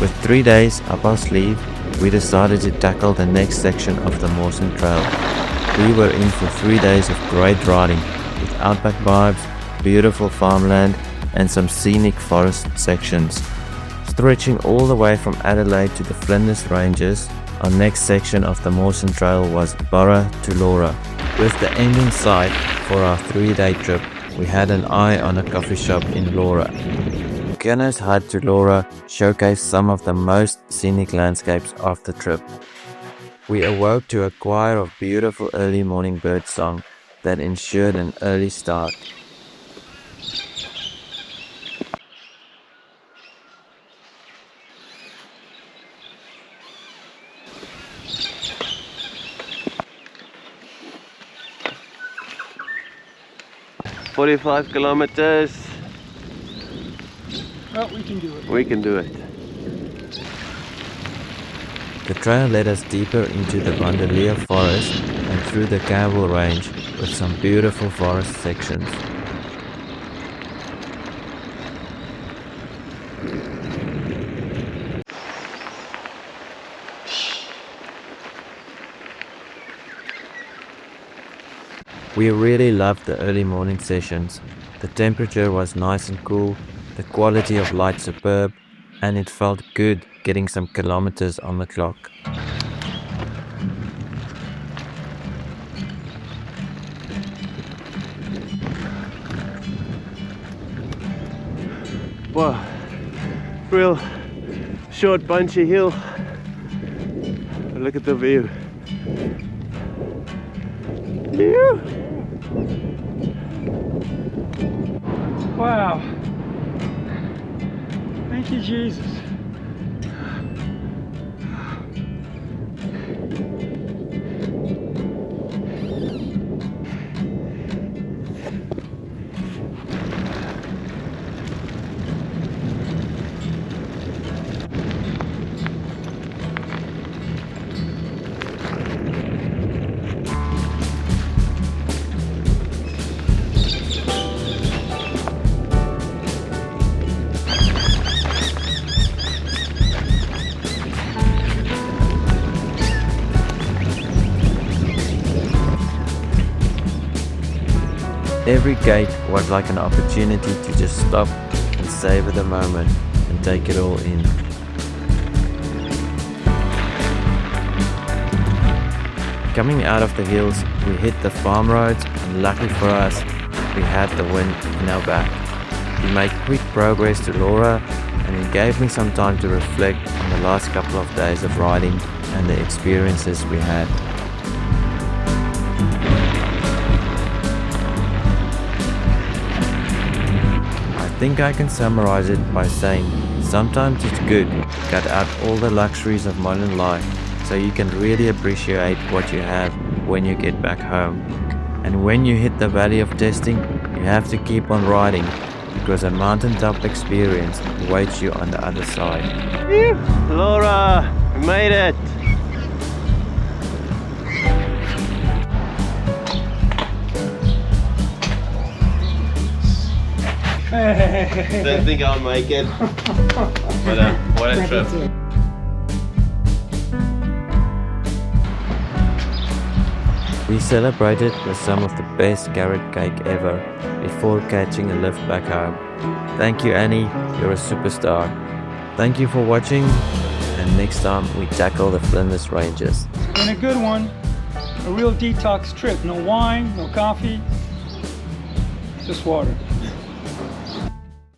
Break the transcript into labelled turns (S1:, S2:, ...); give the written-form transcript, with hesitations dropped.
S1: With 3 days up our sleeve, we decided to tackle the next section of the Mawson Trail. We were in for 3 days of great riding, with outback vibes, beautiful farmland and some scenic forest sections. Stretching all the way from Adelaide to the Flinders Ranges, our next section of the Mawson Trail was Burra to Laura. With the end in sight for our 3-day trip, we had an eye on a coffee shop in Laura. Curnow's hut to Laura showcased some of the most scenic landscapes of the trip. We awoke to a choir of beautiful early morning bird song that ensured an early start. "45 kilometers.
S2: Well, we can do it.
S1: We can do it." The trail led us deeper into the Bundaleer forest and through the Campbell range with some beautiful forest sections. We really loved the early morning sessions. The temperature was nice and cool, the quality of light superb, and it felt good getting some kilometers on the clock. Wow, real short bunchy hill. Look at the view.
S2: Wow. Thank you, Jesus.
S1: Every gate was like an opportunity to just stop and savor the moment and take it all in. Coming out of the hills, we hit the farm roads, and lucky for us, we had the wind in our back. We made quick progress to Laura, and it gave me some time to reflect on the last couple of days of riding and the experiences we had. I think I can summarize it by saying sometimes it's good to cut out all the luxuries of modern life so you can really appreciate what you have when you get back home. And when you hit the valley of testing, you have to keep on riding because a mountaintop experience awaits you on the other side. Phew! Laura, we made it! Don't think I'll make it, but what a trip. We celebrated with some of the best carrot cake ever before catching a lift back home. Thank you, Annie, you're a superstar. Thank you for watching, and next time we tackle the Flinders Ranges.
S2: It's been a good one, a real detox trip. No wine, no coffee, just water.